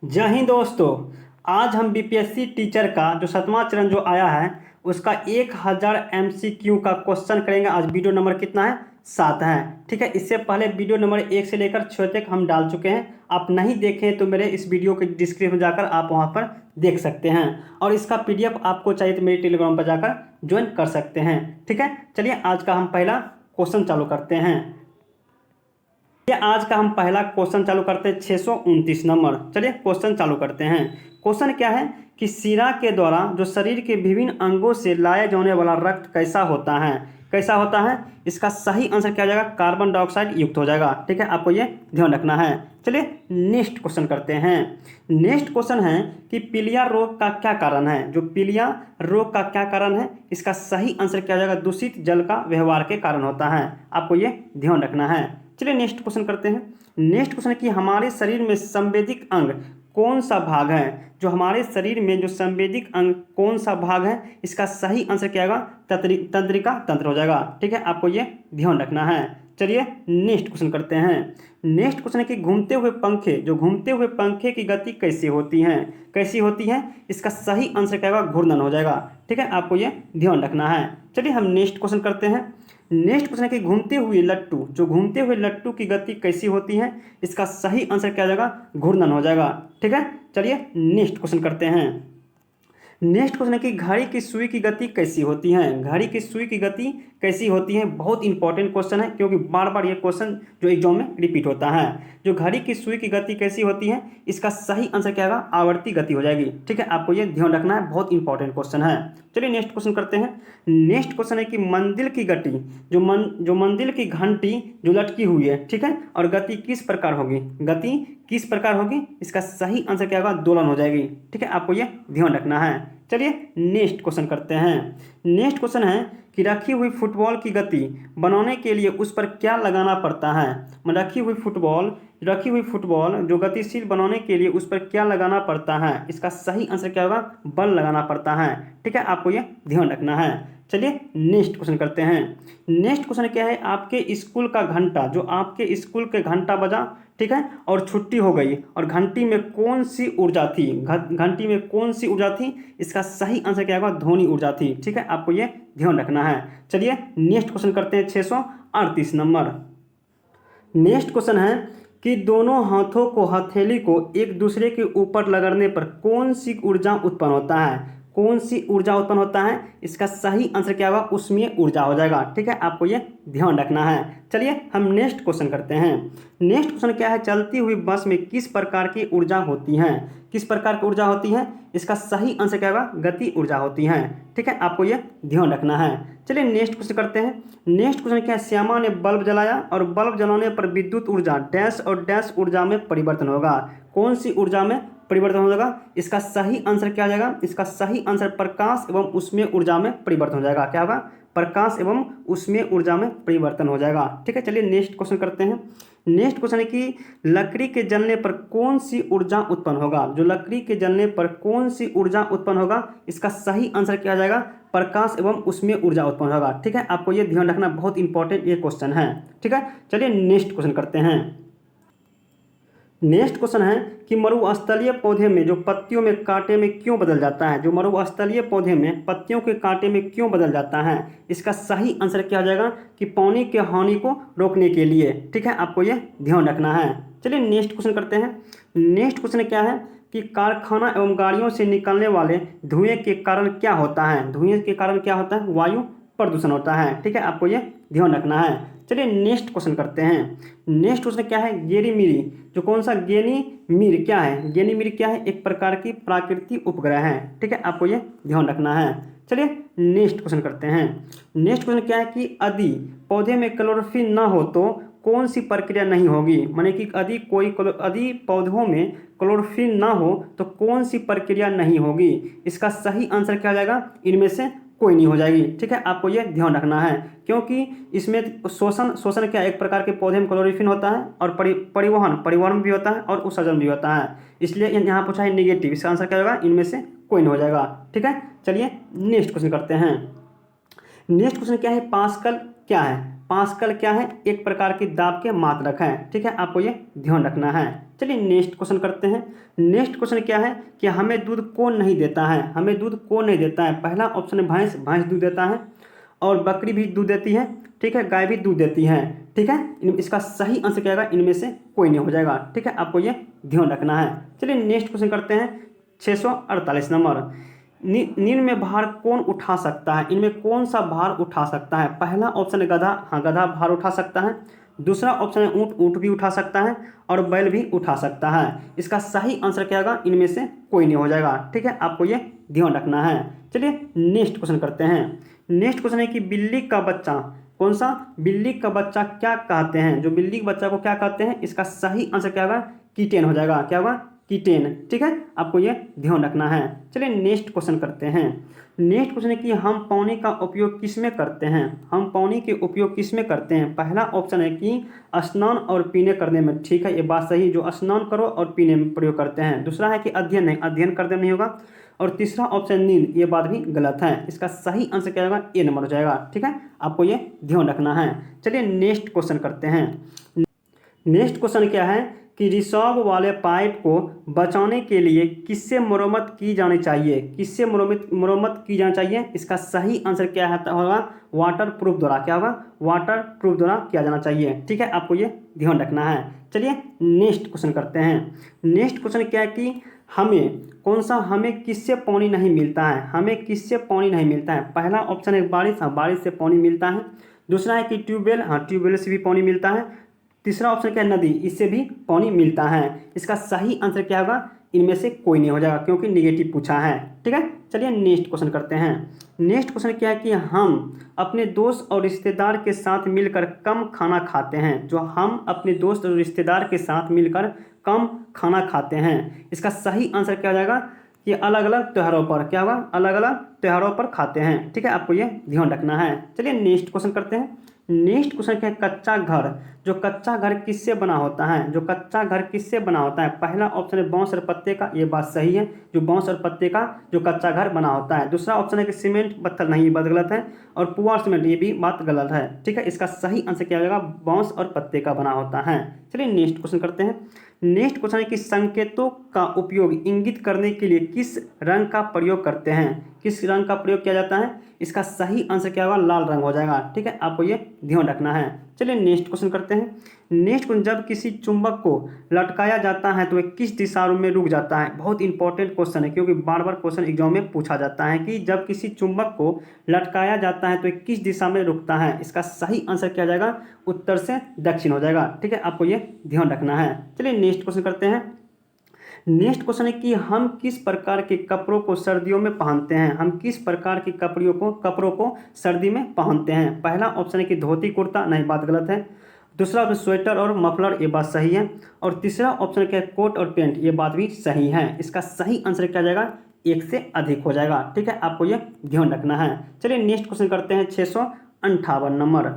जय हिंद दोस्तों। आज हम बीपीएससी टीचर का जो 7वां चरण जो आया है उसका 1000 एमसीक्यू का क्वेश्चन करेंगे। आज वीडियो नंबर कितना है? 7 है। ठीक है, इससे पहले वीडियो नंबर 1 से लेकर 6 तक हम डाल चुके हैं। आप नहीं देखें तो मेरे इस वीडियो के डिस्क्रिप्शन में जाकर आप वहां पर देख सकते हैं, और इसका पीडीएफ आपको चाहिए तो मेरे टेलीग्राम पर जाकर ज्वाइन कर सकते हैं। ठीक है, चलिए आज का हम पहला क्वेश्चन चालू करते हैं। ये आज का हम पहला क्वेश्चन चालू करते हैं 629 नंबर। चलिए क्वेश्चन चालू करते हैं। क्वेश्चन क्या है कि शिरा के द्वारा जो शरीर के विभिन्न अंगों से लाया जाने वाला रक्त कैसा होता है? कैसा होता है? इसका सही आंसर क्या हो जाएगा? कार्बन डाइऑक्साइड युक्त हो जाएगा। ठीक है, आपको ये ध्यान रखना है। चलिए नेक्स्ट क्वेश्चन करते हैं। नेक्स्ट क्वेश्चन है कि पीलिया रोग का क्या कारण है? जो पीलिया रोग का क्या कारण है, इसका सही आंसर क्या हो जाएगा? दूषित जल का व्यवहार के कारण होता है। आपको ये ध्यान रखना है। चलिए नेक्स्ट क्वेश्चन करते हैं। नेक्स्ट क्वेश्चन है कि हमारे शरीर में संवेदिक अंग कौन सा भाग है? जो हमारे शरीर में जो संवेदिक अंग कौन सा भाग है, इसका सही आंसर क्या होगा? तंत्रिका तंत्र हो जाएगा। ठीक है, आपको ये ध्यान रखना है। चलिए नेक्स्ट क्वेश्चन करते हैं। नेक्स्ट क्वेश्चन है कि घूमते हुए पंखे की गति कैसी होती है? कैसी होती है? इसका सही आंसर क्या होगा? घूर्णन हो जाएगा। ठीक है, आपको ये ध्यान रखना है। चलिए हम नेक्स्ट क्वेश्चन करते हैं। नेक्स्ट क्वेश्चन है कि घूमते हुए लट्टू की गति कैसी होती है? इसका सही आंसर क्या हो जाएगा? घूर्णन हो जाएगा। ठीक है, चलिए नेक्स्ट क्वेश्चन करते हैं। नेक्स्ट क्वेश्चन है कि घड़ी की सुई की गति कैसी होती है? घड़ी की सुई की गति कैसी होती है? बहुत इंपॉर्टेंट क्वेश्चन है, क्योंकि बार बार ये क्वेश्चन जो एग्जाम में रिपीट होता है। जो घड़ी की सुई की गति कैसी होती है, इसका सही आंसर क्या होगा? आवर्ती गति हो जाएगी। ठीक है, आपको ये ध्यान रखना है, बहुत इंपॉर्टेंट क्वेश्चन है। चलिए नेक्स्ट क्वेश्चन करते हैं। नेक्स्ट क्वेश्चन है कि मंदिर की गति जो मंदिर की घंटी जो लटकी हुई है, ठीक है, और गति किस प्रकार होगी? गति किस प्रकार होगी? इसका सही आंसर क्या होगा? दोलन हो जाएगी। ठीक है, आपको ये ध्यान रखना है। चलिए नेक्स्ट क्वेश्चन करते हैं। नेक्स्ट क्वेश्चन है कि रखी हुई फुटबॉल की गति बनाने के लिए उस पर क्या लगाना पड़ता है? रखी हुई फुटबॉल जो गतिशील बनाने के लिए उस पर क्या लगाना पड़ता है? इसका सही आंसर क्या होगा? बल लगाना पड़ता है। ठीक है, आपको ये ध्यान रखना है। चलिए नेक्स्ट क्वेश्चन करते हैं। नेक्स्ट क्वेश्चन क्या है? आपके स्कूल का घंटा, जो आपके स्कूल के घंटा बजा, ठीक है, और छुट्टी हो गई, और घंटी में कौन सी ऊर्जा थी? घंटी में कौन सी ऊर्जा थी? इसका सही आंसर क्या होगा? ध्वनि ऊर्जा थी। ठीक है, आपको ये ध्यान रखना है। चलिए नेक्स्ट क्वेश्चन करते हैं 638 नंबर। नेक्स्ट क्वेश्चन है कि दोनों हाथों को हथेली को एक दूसरे के ऊपर रगड़ने पर कौन सी ऊर्जा उत्पन्न होता है? कौन सी ऊर्जा उत्पन्न होता है? इसका सही आंसर क्या होगा? उसमें ऊर्जा हो जाएगा। ठीक है, आपको ये ध्यान रखना है। चलिए हम नेक्स्ट क्वेश्चन करते हैं। नेक्स्ट क्वेश्चन क्या है? चलती हुई बस में किस प्रकार की ऊर्जा होती है? किस प्रकार की ऊर्जा होती है? इसका सही आंसर क्या होगा? गति ऊर्जा होती है। ठीक है, आपको ये ध्यान रखना है। चलिए नेक्स्ट क्वेश्चन करते हैं। नेक्स्ट क्वेश्चन क्या है? श्यामा ने बल्ब जलाया और बल्ब जलाने पर विद्युत ऊर्जा डैश और डैश ऊर्जा में परिवर्तन होगा। कौन सी ऊर्जा में परिवर्तन हो जाएगा? इसका सही आंसर क्या हो जाएगा? इसका सही आंसर प्रकाश एवं उसमें ऊर्जा में परिवर्तन हो जाएगा। क्या होगा? प्रकाश एवं उसमें ऊर्जा में परिवर्तन हो जाएगा। ठीक है, चलिए नेक्स्ट क्वेश्चन करते हैं। नेक्स्ट क्वेश्चन है कि लकड़ी के जलने पर कौन सी ऊर्जा उत्पन्न होगा? जो लकड़ी के जलने पर कौन सी ऊर्जा उत्पन्न होगा? इसका सही आंसर क्या हो जाएगा? प्रकाश एवं उसमें ऊर्जा उत्पन्न होगा। ठीक है, आपको ये ध्यान रखना, बहुत इंपॉर्टेंट ये क्वेश्चन है। ठीक है, चलिए नेक्स्ट क्वेश्चन करते हैं। नेक्स्ट क्वेश्चन है कि मरुस्थलीय पौधे में जो पत्तियों में कांटे में क्यों बदल जाता है? जो मरुस्थलीय पौधे में पत्तियों के कांटे में क्यों बदल जाता है? इसका सही आंसर क्या हो जाएगा? कि पानी के हानि को रोकने के लिए। ठीक है, आपको ये ध्यान रखना है। चलिए नेक्स्ट क्वेश्चन करते हैं। नेक्स्ट क्वेश्चन क्या है कि कारखाना एवं गाड़ियों से निकलने वाले धुएं के कारण क्या होता है? धुएं के कारण क्या होता है? वायु प्रदूषण होता है। ठीक है, आपको ये ध्यान रखना है। चलिए नेक्स्ट क्वेश्चन करते हैं। नेक्स्ट क्वेश्चन क्या है? गेनीमीरी जो कौन सा गेनीमीर क्या है? गेनीमीर क्या है? एक प्रकार की प्राकृतिक उपग्रह है। ठीक है, आपको ये ध्यान रखना है। चलिए नेक्स्ट क्वेश्चन करते हैं। नेक्स्ट क्वेश्चन क्या है कि यदि पौधे में क्लोरोफिल ना हो तो कौन सी प्रक्रिया नहीं होगी? माने कि यदि पौधों में क्लोरोफिल ना हो तो कौन सी प्रक्रिया नहीं होगी? इसका सही आंसर क्या हो जाएगा? इनमें से कोई नहीं हो जाएगी। ठीक है, आपको ये ध्यान रखना है, क्योंकि इसमें शोषण क्या एक प्रकार के पौधे में क्लोरोफिल होता है, और परिवहन भी होता है, और उत्सर्जन भी होता है। इसलिए यहाँ पूछा है नेगेटिव, इसका आंसर क्या होगा? इनमें से कोई नहीं हो जाएगा। ठीक है, चलिए नेक्स्ट क्वेश्चन करते हैं। नेक्स्ट क्वेश्चन क्या है? पास्कल क्या है? पास्कल क्या है? एक प्रकार की दाब के मात्रक है। ठीक है, आपको ये ध्यान रखना है। चलिए नेक्स्ट क्वेश्चन करते हैं। नेक्स्ट क्वेश्चन क्या है कि हमें दूध कौन नहीं देता है, हमें दूध कौन नहीं देता है। पहला ऑप्शन है भैंस, भैंस दूध देता है, और बकरी भी दूध देती है, ठीक है, गाय भी दूध देती है, ठीक है। इसका सही आंसर क्या होगा, इनमें से कोई नहीं हो जाएगा, ठीक है, आपको ये ध्यान रखना है। चलिए नेक्स्ट क्वेश्चन करते हैं 648 नंबर। निम्न में भार कौन उठा सकता है, इनमें कौन सा भार उठा सकता है। पहला ऑप्शन है गधा, हाँ गधा भार उठा सकता है। दूसरा ऑप्शन है ऊँट, ऊँट भी उठा सकता है, और बैल भी उठा सकता है। इसका सही आंसर क्या होगा, इनमें से कोई नहीं हो जाएगा, ठीक है, आपको ये ध्यान रखना है। चलिए नेक्स्ट क्वेश्चन करते हैं। नेक्स्ट क्वेश्चन है कि बिल्ली का बच्चा, कौन सा, बिल्ली का बच्चा क्या कहते हैं, जो बिल्ली के बच्चा को क्या कहते हैं। इसका सही आंसर क्या होगा, कीटेन हो जाएगा, क्या होगा, कीटेन, ठीक है, आपको ये ध्यान रखना है। चलिए नेक्स्ट क्वेश्चन करते हैं। नेक्स्ट क्वेश्चन है कि हम पानी का उपयोग किस में करते हैं, हम पानी के उपयोग किस में करते हैं। पहला ऑप्शन है कि स्नान और पीने करने में, ठीक है, ये बात सही, जो स्नान करो और पीने में प्रयोग करते हैं। दूसरा है कि अध्ययन नहीं, अध्ययन करने में नहीं होगा। और तीसरा ऑप्शन नींद, ये बात भी गलत है। इसका सही आंसर क्या होगा, ए नंबर हो जाएगा, ठीक है, आपको ये ध्यान रखना है। चलिए नेक्स्ट क्वेश्चन करते हैं। नेक्स्ट क्वेश्चन क्या है कि रिसाव वाले पाइप को बचाने के लिए किससे मरम्मत की जानी चाहिए, किससे मरम्मत की जानी चाहिए। इसका सही आंसर क्या है होगा, वाटर प्रूफ द्वारा, क्या होगा, वाटर प्रूफ द्वारा किया जाना चाहिए, ठीक है, आपको ये ध्यान रखना है। चलिए नेक्स्ट क्वेश्चन करते हैं। नेक्स्ट क्वेश्चन क्या है कि हमें कौन सा, हमें किससे पानी नहीं मिलता है, हमें किससे पानी नहीं मिलता है। पहला ऑप्शन है बारिश, हाँ बारिश से पानी मिलता है। दूसरा है कि ट्यूबवेल, हाँ ट्यूबवेल से भी पानी मिलता है। तीसरा ऑप्शन क्या है, नदी, इससे भी पानी मिलता है। इसका सही आंसर क्या होगा, इनमें से कोई नहीं हो जाएगा, क्योंकि नेगेटिव पूछा है, ठीक है। चलिए नेक्स्ट क्वेश्चन करते हैं। नेक्स्ट क्वेश्चन क्या है कि हम अपने दोस्त और रिश्तेदार के साथ मिलकर कम खाना खाते हैं, जो हम अपने दोस्त और रिश्तेदार के साथ मिलकर कम खाना खाते हैं। इसका सही आंसर क्या हो जाएगा कि अलग अलग त्योहारों पर, क्या होगा, अलग अलग त्योहारों पर खाते हैं, ठीक है, आपको ये ध्यान रखना है। चलिए नेक्स्ट क्वेश्चन करते हैं। नेक्स्ट क्वेश्चन क्या है, कच्चा घर, जो कच्चा घर किससे बना होता है, जो कच्चा घर किससे बना होता है। पहला ऑप्शन है बांस और पत्ते का, ये बात सही है, जो बांस और पत्ते का जो कच्चा घर बना होता है। दूसरा ऑप्शन है कि सीमेंट पत्थर, नहीं, ये बात गलत है। और पुआर सीमेंट, ये भी बात गलत है, ठीक है, इसका सही आंसर क्या होगा, बांस और पत्ते का बना होता है। चलिए नेक्स्ट क्वेश्चन करते हैं। नेक्स्ट क्वेश्चन है कि संकेतों का उपयोग इंगित करने के लिए किस रंग का प्रयोग करते हैं, किस रंग का प्रयोग किया जाता है। इसका सही आंसर क्या होगा, लाल रंग हो जाएगा, ठीक है, आपको ये ध्यान रखना है। चलिए नेक्स्ट क्वेश्चन करते हैं। नेक्स्ट क्वेश्चन, जब किसी चुंबक को लटकाया जाता है तो वह किस दिशा में रुक जाता है। बहुत इंपॉर्टेंट क्वेश्चन है, क्योंकि बार बार क्वेश्चन एग्जाम में पूछा जाता है कि जब किसी चुंबक को लटकाया जाता है तो वह किस दिशा में रुकता है। इसका सही आंसर क्या जाएगा, उत्तर से दक्षिण हो जाएगा, ठीक है, आपको ये ध्यान रखना है। चलिए नेक्स्ट क्वेश्चन करते हैं। नेक्स्ट क्वेश्चन है कि हम किस प्रकार के कपड़ों को सर्दियों में पहनते हैं, हम किस प्रकार के कपड़ों को सर्दी में पहनते हैं। पहला ऑप्शन है कि धोती कुर्ता, नहीं, बात गलत है। दूसरा ऑप्शन स्वेटर और मफलर, ये बात सही है। और तीसरा ऑप्शन क्या है, कोट और पेंट, ये बात भी सही है। इसका सही आंसर क्या जाएगा, एक से अधिक हो जाएगा, ठीक है, आपको ये ध्यान रखना है। चलिए नेक्स्ट क्वेश्चन करते हैं 658 नंबर।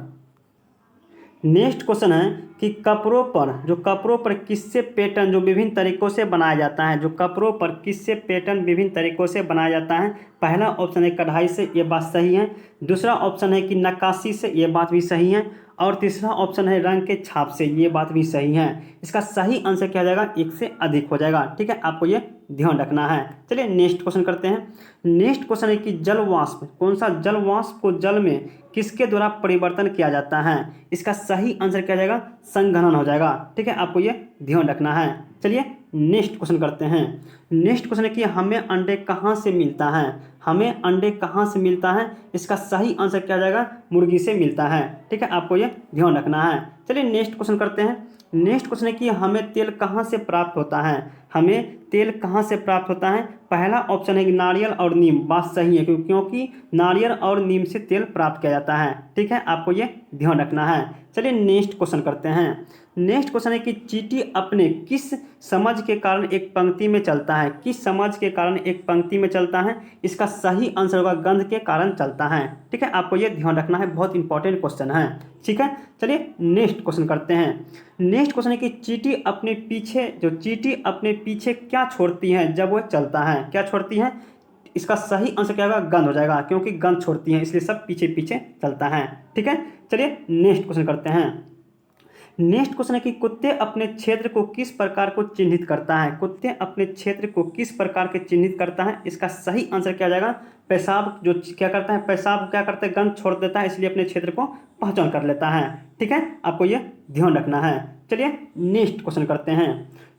नेक्स्ट क्वेश्चन है कि कपड़ों पर किससे पैटर्न जो विभिन्न तरीकों से बनाया जाता है, जो कपड़ों पर किससे पैटर्न विभिन्न तरीकों से बनाया जाता है। पहला ऑप्शन है कढ़ाई से, ये बात सही है। दूसरा ऑप्शन है कि नक्काशी से, ये बात भी सही है। और तीसरा ऑप्शन है रंग के छाप से, ये बात भी सही है। इसका सही आंसर क्या जाएगा, एक से अधिक हो जाएगा, ठीक है, आपको ये ध्यान रखना है। चलिए नेक्स्ट क्वेश्चन करते हैं। नेक्स्ट क्वेश्चन है कि जल वाष्प, कौन सा जल वाष्प को जल में किसके द्वारा परिवर्तन किया जाता है। इसका सही आंसर क्या जाएगा, संघनन हो जाएगा, ठीक है, आपको ये ध्यान रखना है। चलिए नेक्स्ट क्वेश्चन करते हैं। नेक्स्ट क्वेश्चन है कि हमें अंडे कहाँ से मिलता है, हमें अंडे कहाँ से मिलता है। इसका सही आंसर क्या जाएगा, मुर्गी से मिलता है, ठीक है, आपको ये ध्यान रखना है। चलिए नेक्स्ट क्वेश्चन करते हैं। नेक्स्ट क्वेश्चन है कि हमें तेल कहाँ से प्राप्त होता है, हमें तेल कहाँ से प्राप्त होता है। पहला ऑप्शन है कि नारियल और नीम, बात सही है, क्योंकि नारियल और नीम से तेल प्राप्त किया जाता है, ठीक है, आपको ये ध्यान रखना है। चलिए नेक्स्ट क्वेश्चन करते हैं। नेक्स्ट क्वेश्चन है कि चींटी अपने किस समझ के कारण एक पंक्ति में चलता है, किस समझ के कारण एक पंक्ति में चलता है। इसका सही आंसर होगा गंध के कारण चलता है, ठीक है, आपको ये ध्यान रखना है, बहुत इंपॉर्टेंट क्वेश्चन है, ठीक है। चलिए नेक्स्ट क्वेश्चन करते हैं। नेक्स्ट क्वेश्चन है कि चींटी अपने पीछे क्या छोड़ती है जब वह चलता है, क्या छोड़ती है। इसका सही आंसर क्या होगा, गंध हो जाएगा, क्योंकि गंध छोड़ती है इसलिए सब पीछे पीछे चलता है, ठीक है। चलिए नेक्स्ट क्वेश्चन करते हैं। नेक्स्ट क्वेश्चन है कि कुत्ते अपने क्षेत्र को किस प्रकार को चिन्हित करता है। कुत्ते अपने क्षेत्र को किस प्रकार के चिन्हित करता है, इसका सही आंसर क्या जाएगा, पेशाब जो क्या करता है, पेशाब क्या करता है, गंध छोड़ देता है, इसलिए अपने क्षेत्र को पहचान कर लेता है। ठीक है, आपको ये ध्यान रखना है। चलिए नेक्स्ट क्वेश्चन करते हैं।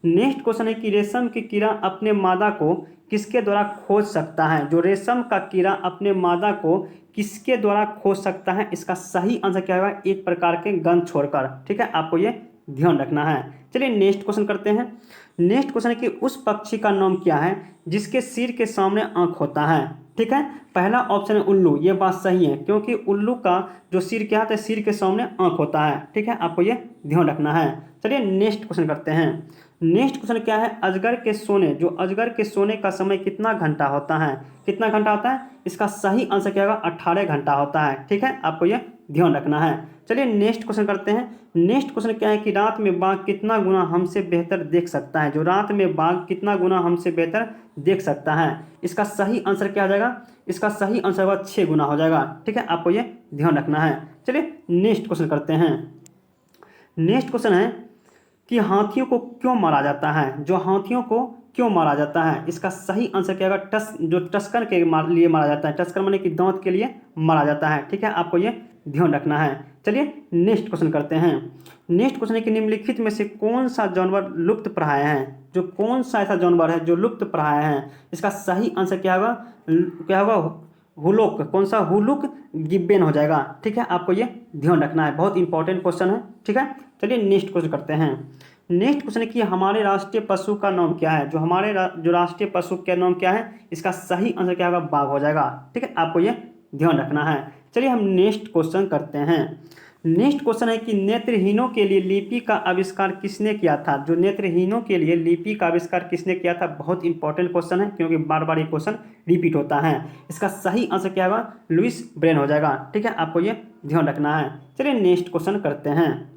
नेक्स्ट क्वेश्चन है कि रेशम की कीड़ा अपने मादा को किसके द्वारा खोज सकता है। जो रेशम का कीड़ा अपने मादा को किसके द्वारा खोज सकता है, इसका सही आंसर क्या होगा, एक प्रकार के गंध छोड़कर। ठीक है, आपको ये ध्यान रखना है। चलिए नेक्स्ट क्वेश्चन करते हैं। नेक्स्ट क्वेश्चन है कि उस पक्षी का नाम क्या है जिसके सिर के सामने आंख होता है। ठीक है, पहला ऑप्शन है उल्लू, ये बात सही है क्योंकि उल्लू का जो सिर क्या होता है, सिर के सामने आंख होता है। ठीक है, आपको ये ध्यान रखना है। चलिए नेक्स्ट क्वेश्चन करते हैं। नेक्स्ट क्वेश्चन क्या है, अजगर के सोने, जो अजगर के सोने का समय कितना घंटा होता है, कितना घंटा होता है, इसका सही आंसर क्या होगा, 18 घंटा होता है। ठीक है, आपको ये ध्यान रखना है। चलिए नेक्स्ट क्वेश्चन करते हैं। नेक्स्ट क्वेश्चन क्या है कि रात में बाघ कितना गुना हमसे बेहतर देख सकता है। जो रात में बाघ कितना गुना हमसे बेहतर देख सकता है, इसका सही आंसर क्या हो जाएगा, इसका सही आंसर होगा 6 गुना हो जाएगा। ठीक है, आपको ये ध्यान रखना है। चलिए नेक्स्ट क्वेश्चन करते हैं। नेक्स्ट क्वेश्चन है कि हाथियों को क्यों मारा जाता है। जो हाथियों को क्यों मारा जाता है, इसका सही आंसर क्या होगा, जो टस्कर के लिए मारा जाता है। टस्कर माने कि दांत के लिए मारा जाता है। ठीक है, आपको ये ध्यान रखना है। चलिए नेक्स्ट क्वेश्चन करते हैं। नेक्स्ट क्वेश्चन है कि निम्नलिखित में से कौन सा जानवर लुप्त प्राय है। जो कौन सा ऐसा जानवर है जो लुप्त प्राय है, इसका सही आंसर क्या होगा, क्या होगा, हुलुक। कौन सा, हुलुक गिब्बन हो जाएगा। ठीक है, आपको ये ध्यान रखना है, बहुत इंपॉर्टेंट क्वेश्चन है। ठीक है, चलिए नेक्स्ट क्वेश्चन करते हैं। नेक्स्ट क्वेश्चन है कि हमारे राष्ट्रीय पशु का नाम क्या है। जो हमारे जो राष्ट्रीय पशु का नाम क्या है, इसका सही आंसर क्या होगा, बाघ हो जाएगा। ठीक है, आपको ये ध्यान रखना है। चलिए हम नेक्स्ट क्वेश्चन करते हैं। नेक्स्ट क्वेश्चन है कि नेत्रहीनों के लिए लिपि का आविष्कार किसने किया था। जो नेत्रहीनों के लिए लिपि का आविष्कार किसने किया था, बहुत इंपॉर्टेंट क्वेश्चन है क्योंकि बार बार ये क्वेश्चन रिपीट होता है। इसका सही आंसर क्या होगा, लुईस ब्रेन हो जाएगा। ठीक है, आपको ये ध्यान रखना है। चलिए नेक्स्ट क्वेश्चन करते हैं।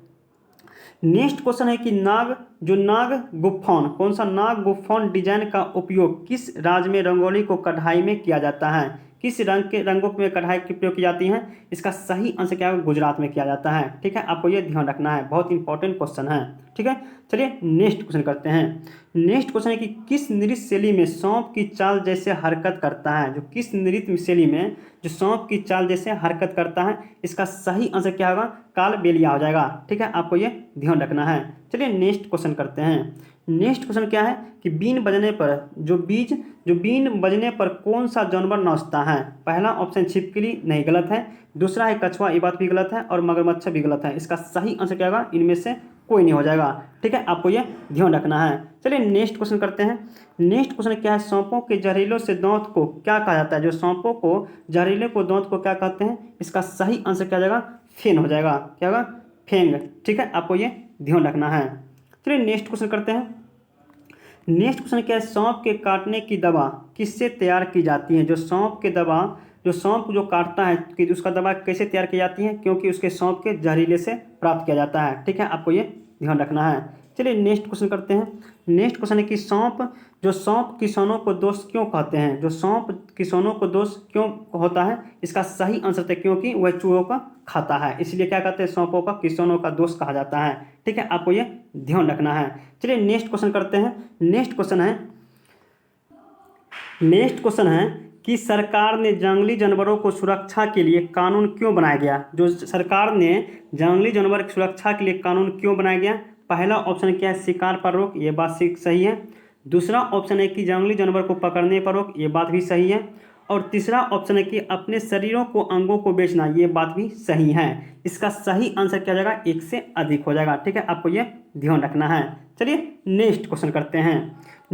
नेक्स्ट क्वेश्चन है कि नाग गुफौन, कौन सा नाग गुफौन डिजाइन का उपयोग किस राज्य में रंगोली को कढ़ाई में किया जाता है। किस रंग के रंगों में कढ़ाई की प्रयोग की जाती है, इसका सही आंसर क्या है, गुजरात में किया जाता है। ठीक है, आपको ये ध्यान रखना है, बहुत इंपॉर्टेंट क्वेश्चन है। ठीक है, चलिए नेक्स्ट क्वेश्चन करते हैं। नेक्स्ट क्वेश्चन है कि किस नृत्य शैली में सांप की चाल जैसे हरकत करता है। जो किस नृत्य शैली में जो सांप की चाल जैसे हरकत करता है, इसका सही आंसर क्या होगा, कालबेलिया हो जाएगा। ठीक है, आपको ये ध्यान रखना है। चलिए नेक्स्ट क्वेश्चन करते हैं। नेक्स्ट क्वेश्चन क्या है कि बीन बजने पर कौन सा जानवर नाचता है। पहला ऑप्शन छिपकली, नहीं गलत है। दूसरा है कछुआ, ये बात भी गलत है। और मगरमच्छ भी गलत है। इसका सही आंसर क्या होगा, इनमें से कोई नहीं हो जाएगा। ठीक है, आपको ये ध्यान रखना है। चलिए नेक्स्ट क्वेश्चन करते हैं। नेक्स्ट क्वेश्चन क्या है, सांपों के जहरीलों से दांत को क्या कहा जाता है। जो सांपों को जहरीले को दांत को क्या कहते हैं, इसका सही आंसर क्या हो जाएगा, फेन हो जाएगा। क्या होगा, फेंग। ठीक है, आपको ये ध्यान रखना है। चलिए नेक्स्ट क्वेश्चन करते हैं। नेक्स्ट क्वेश्चन क्या है, सांप के काटने की दवा किससे तैयार की जाती है। जो सांप जो काटता है कि उसका दवा कैसे तैयार की जाती है, क्योंकि उसके सांप के जहरीले से प्राप्त किया जाता है। ठीक है, आपको ये ध्यान रखना है। चलिए नेक्स्ट क्वेश्चन करते हैं। नेक्स्ट क्वेश्चन है कि सांप किसानों को दोस्त क्यों कहते हैं। जो सांप किसानों को दोस्त क्यों होता है, इसका सही आंसर है क्योंकि वह चूहों का खाता है, इसलिए क्या कहते हैं, सांपों का किसानों का दोस्त कहा जाता है। ठीक है, आपको ये ध्यान रखना है। चलिए नेक्स्ट क्वेश्चन करते हैं। नेक्स्ट क्वेश्चन है कि सरकार ने जंगली जानवरों को सुरक्षा के लिए कानून क्यों बनाया गया। जो सरकार ने जंगली जानवर की सुरक्षा के लिए कानून क्यों बनाया गया। पहला ऑप्शन क्या है, शिकार पर रोक, ये बात सही है। दूसरा ऑप्शन है कि जंगली जानवर को पकड़ने पर रोक, ये बात भी सही है। और तीसरा ऑप्शन है कि अपने शरीरों को अंगों को बेचना, ये बात भी सही है। इसका सही आंसर क्या हो जाएगा, एक से अधिक हो जाएगा। ठीक है, आपको ये ध्यान रखना है। चलिए नेक्स्ट क्वेश्चन करते हैं।